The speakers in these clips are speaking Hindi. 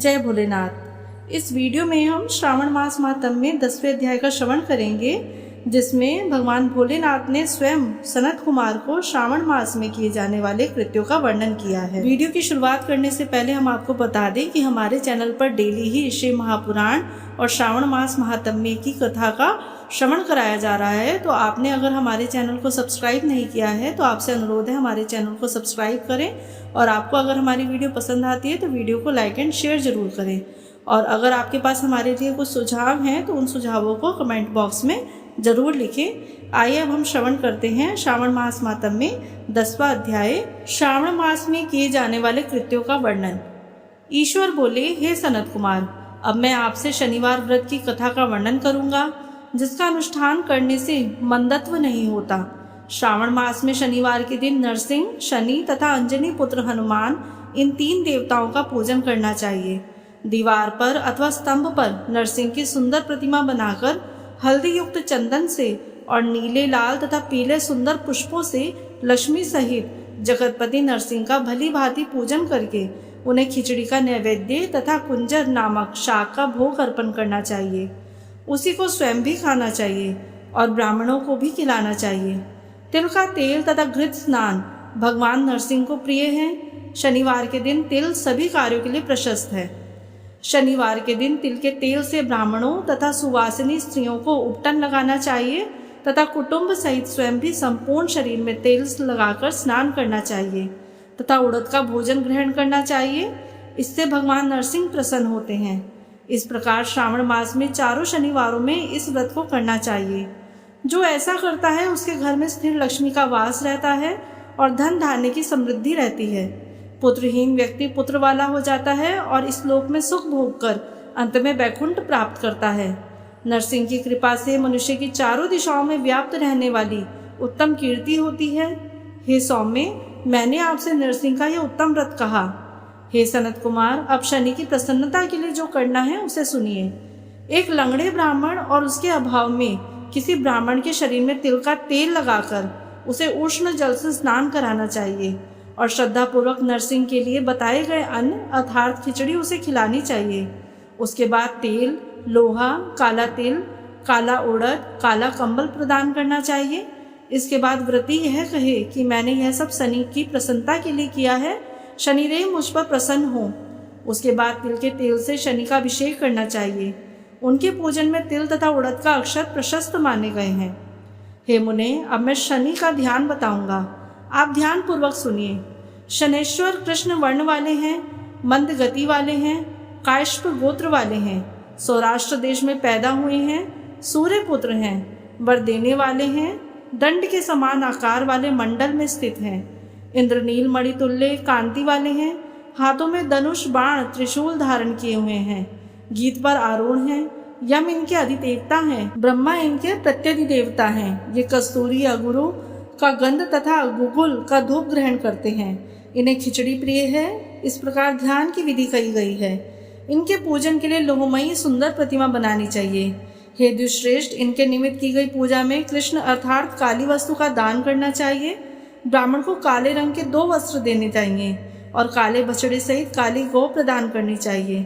जय भोलेनाथ। इस वीडियो में हम श्रावण मास महात्म्य 10वें अध्याय का श्रवण करेंगे, जिसमें भगवान भोलेनाथ ने स्वयं सनत कुमार को श्रावण मास में किए जाने वाले कृत्यों का वर्णन किया है। वीडियो की शुरुआत करने से पहले हम आपको बता दें कि हमारे चैनल पर डेली ही शिव महापुराण और श्रावण मास महात्म्य की कथा का श्रवण कराया जा रहा है। तो आपने अगर हमारे चैनल को सब्सक्राइब नहीं किया है तो आपसे अनुरोध है हमारे चैनल को सब्सक्राइब करें, और आपको अगर हमारी वीडियो पसंद आती है तो वीडियो को लाइक एंड शेयर जरूर करें। और अगर आपके पास हमारे लिए कुछ सुझाव हैं तो उन सुझावों को कमेंट बॉक्स में जरूर लिखें। आइए अब हम श्रवण करते हैं श्रावण मास महात्म्य 10वां अध्याय, श्रावण मास में किए जाने वाले कृत्यों का वर्णन। ईश्वर बोले, हे सनत कुमार, अब मैं आपसे शनिवार व्रत की कथा का वर्णन करूंगा, जिसका अनुष्ठान करने से मंदत्व नहीं होता। श्रावण मास में शनिवार के दिन नरसिंह, शनि तथा अंजनी पुत्र हनुमान, इन 3 देवताओं का पूजन करना चाहिए। दीवार पर अथवा स्तंभ पर नरसिंह की सुंदर प्रतिमा बनाकर हल्दी युक्त चंदन से और नीले, लाल तथा पीले सुंदर पुष्पों से लक्ष्मी सहित जगतपति नरसिंह का भली भांति पूजन करके उन्हें खिचड़ी का नैवेद्य तथा कुंजर नामक शाक का भोग अर्पण करना चाहिए। उसी को स्वयं भी खाना चाहिए और ब्राह्मणों को भी खिलाना चाहिए। तिल का तेल तथा घृत स्नान भगवान नरसिंह को प्रिय है। शनिवार के दिन तिल सभी कार्यों के लिए प्रशस्त है। शनिवार के दिन तिल के तेल से ब्राह्मणों तथा सुवासिनी स्त्रियों को उपटन लगाना चाहिए तथा कुटुंब सहित स्वयं भी संपूर्ण शरीर में तेल लगाकर स्नान करना चाहिए तथा उड़द का भोजन ग्रहण करना चाहिए। इससे भगवान नरसिंह प्रसन्न होते हैं। इस प्रकार श्रावण मास में 4 शनिवारों में इस व्रत को करना चाहिए। जो ऐसा करता है उसके घर में स्थिर लक्ष्मी का वास रहता है और धन धान्य की समृद्धि रहती है। पुत्रहीन व्यक्ति पुत्र वाला हो जाता है और इस लोक में सुख भोग कर अंत में वैकुंठ प्राप्त करता है। नरसिंह की कृपा से मनुष्य की चारों दिशाओं में व्याप्त रहने वाली उत्तम कीर्ति होती है। हे सौम्य, मैंने आपसे नरसिंह का यह उत्तम व्रत कहा। हे सनत कुमार, अब शनि की प्रसन्नता के लिए जो करना है उसे सुनिए। एक लंगड़े ब्राह्मण और उसके अभाव में किसी ब्राह्मण के शरीर में तिल का तेल लगाकर उसे उष्ण जल से स्नान कराना चाहिए और श्रद्धापूर्वक नरसिंह के लिए बताए गए अन्न अर्थात खिचड़ी उसे खिलानी चाहिए। उसके बाद तेल, लोहा, काला तिल, काला उड़द, काला कंबल प्रदान करना चाहिए। इसके बाद व्रती यह कहे कि मैंने यह सब शनि की प्रसन्नता के लिए किया है, शनिदेव मुझ पर प्रसन्न हो। उसके बाद तिल के तेल से शनि का अभिषेक करना चाहिए। उनके पूजन में तिल तथा उड़द का अक्षर प्रशस्त माने गए हैं। हे मुने, अब मैं शनि का ध्यान बताऊंगा, आप ध्यान पूर्वक सुनिए। शनेश्वर कृष्ण वर्ण वाले हैं, मंद गति वाले हैं, कायस्प गोत्र वाले हैं, सौराष्ट्र देश में पैदा हुए हैं, सूर्य पुत्र हैं, वर देने वाले हैं, दंड के समान आकार वाले मंडल में स्थित हैं, इंद्रनील मणि तुल्य कांति वाले हैं, हाथों में धनुष बाण त्रिशूल धारण किए हुए हैं, गीत पर आरूढ़ हैं, यम इनके अधिदेवता हैं, ब्रह्मा इनके प्रत्यधिदेवता हैं। ये कस्तूरी अगुरु का गंध तथा गुगुल का धूप ग्रहण करते हैं। इन्हें खिचड़ी प्रिय है। इस प्रकार ध्यान की विधि कही गई है। इनके पूजन के लिए लोहमयी सुंदर प्रतिमा बनानी चाहिए। हे द्विश्रेष्ठ, इनके निमित्त की गई पूजा में कृष्ण अर्थात काली वस्तु का दान करना चाहिए। ब्राह्मण को काले रंग के 2 वस्त्र देने चाहिए और काले बछड़े सहित काली गौ प्रदान करनी चाहिए।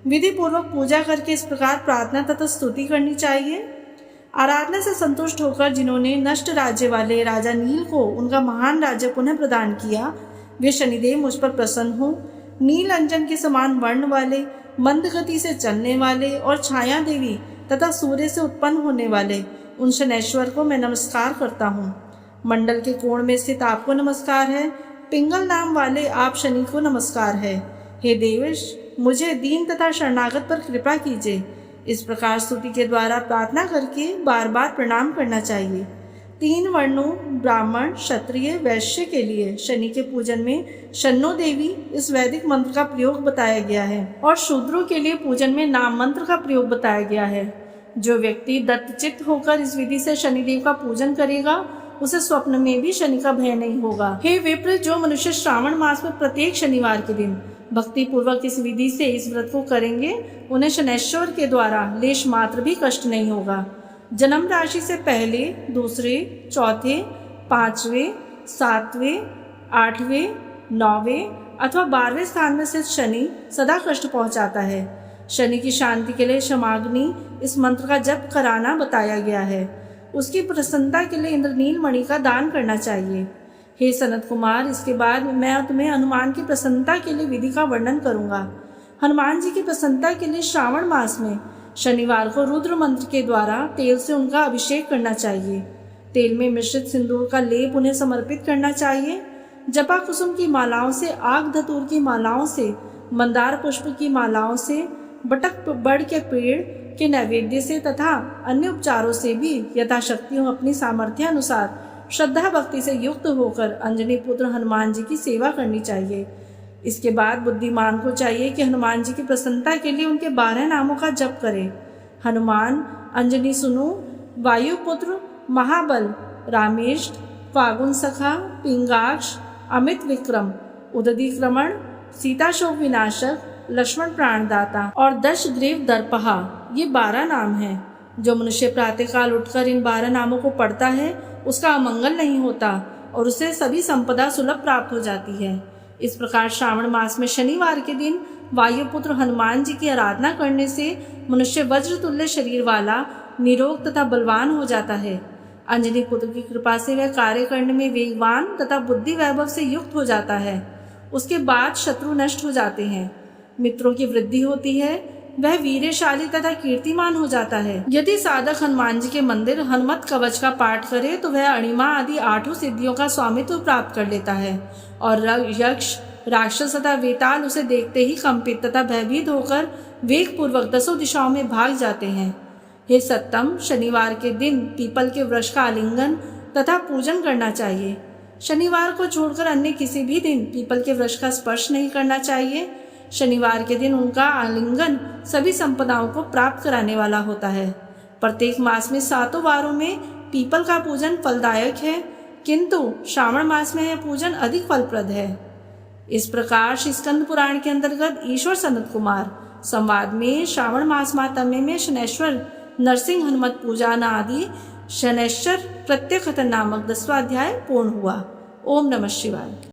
विधि पूर्वक पूजा करके इस प्रकार प्रार्थना तथा स्तुति करनी चाहिए। आराधना से संतुष्ट होकर जिन्होंने नष्ट राज्य वाले राजा नील को उनका महान राज्य पुनः प्रदान किया, वे शनिदेव मुझ पर प्रसन्न हो। नील अंजन के समान वर्ण वाले, मंद गति से चलने वाले और छाया देवी तथा सूर्य से उत्पन्न होने वाले उन शनैश्वर को मैं नमस्कार करता हूँ। मंडल के कोण में स्थित आपको नमस्कार है। पिंगल नाम वाले आप शनि को नमस्कार है। हे देवेश, मुझे दीन तथा शरणागत पर कृपा कीजिए। इस प्रकार स्तुति के द्वारा प्रार्थना करके बार बार प्रणाम करना चाहिए। 3 वर्णों ब्राह्मण, क्षत्रिय, वैश्य के लिए शनि के पूजन में शन्नो देवी इस वैदिक मंत्र का प्रयोग बताया गया है और शूद्रों के लिए पूजन में नाम मंत्र का प्रयोग बताया गया है। जो व्यक्ति दत्तचित्त होकर इस विधि से शनिदेव का पूजन करेगा उसे स्वप्न में भी शनि का भय नहीं होगा। हे विप्र, जो मनुष्य श्रावण मास में प्रत्येक शनिवार के दिन भक्ति पूर्वक इस विधि से इस व्रत को करेंगे, उन्हें शनैश्वर के द्वारा लेश मात्र भी कष्ट नहीं होगा। जन्म राशि से पहले, दूसरे, चौथे, 5वें, 7वें, 8वें, 9वें अथवा 12वें स्थान में स्थित शनि सदा कष्ट पहुंचाता है। शनि की शांति के लिए क्षमाग्नि इस मंत्र का जप कराना बताया गया है। उसकी प्रसन्नता के लिए इंद्रनील मणि का दान करना चाहिए। हे सनत कुमार, इसके बाद मैं तुम्हें हनुमान की प्रसन्नता के लिए विधि का वर्णन करूंगा। हनुमान जी की प्रसन्नता के लिए श्रावण मास में शनिवार को रुद्र मंत्र के द्वारा तेल से उनका अभिषेक करना चाहिए। तेल में मिश्रित सिंदूर का लेप उन्हें समर्पित करना चाहिए। जपा कुसुम की मालाओं से, आग धतूर की मालाओं से, मंदार पुष्प की मालाओं से, बटक बड़ के पेड़ के नैवेद्य से तथा अन्य उपचारों से भी यथाशक्ति अपनी सामर्थ्य अनुसार श्रद्धा भक्ति से युक्त होकर अंजनी पुत्र हनुमान जी की सेवा करनी चाहिए। इसके बाद बुद्धिमान को चाहिए कि हनुमान जी की प्रसन्नता के लिए उनके 12 नामों का जप करे। हनुमान, अंजनी सुनु, वायुपुत्र, महाबल, रामेष्ट, फागुन सखा, पिंगाक्ष, अमित विक्रम, उदधिक्रमण, सीता शोक विनाशक, लक्ष्मण प्राणदाता और दशग्रीव दर्पहा, ये 12 नाम हैं। जो मनुष्य प्रातःकाल उठकर इन 12 नामों को पढ़ता है उसका अमंगल नहीं होता और उसे सभी संपदा सुलभ प्राप्त हो जाती है। इस प्रकार श्रावण मास में शनिवार के दिन वायुपुत्र हनुमान जी की आराधना करने से मनुष्य वज्र तुल्य शरीर वाला, निरोग तथा बलवान हो जाता है। अंजनी पुत्र की कृपा से वह कार्य करने में वेगवान तथा बुद्धि वैभव से युक्त हो जाता है। उसके बाद शत्रु नष्ट हो जाते हैं, मित्रों की वृद्धि होती है, वह वीरशाली तथा कीर्तिमान हो जाता है। यदि साधक हनुमान जी के मंदिर हनुमत कवच का पाठ करे तो वह अणिमा आदि 8 सिद्धियों का स्वामित्व प्राप्त कर लेता है और यक्ष, राक्षस तथा वेताल उसे देखते ही कंपित तथा भयभीत होकर वेग पूर्वक 10 दिशाओं में भाग जाते हैं। हे सत्तम, शनिवार के दिन पीपल के वृक्ष का आलिंगन तथा पूजन करना चाहिए। शनिवार को छोड़कर अन्य किसी भी दिन पीपल के वृक्ष का स्पर्श नहीं करना चाहिए। शनिवार के दिन उनका आलिंगन सभी संपदाओं को प्राप्त कराने वाला होता है। प्रत्येक मास में 7 वारों में पीपल का पूजन फलदायक है, किंतु श्रावण मास में यह पूजन अधिक फलप्रद है। इस प्रकार श्री स्कंद पुराण के अंतर्गत ईश्वर सनत कुमार संवाद में श्रावण मास माहात्म्य में शनैश्वर नरसिंह हनुमत पूजा आदि शनैश्वर प्रत्यकथन नामक 10वां अध्याय पूर्ण हुआ। ओम नमः शिवाय।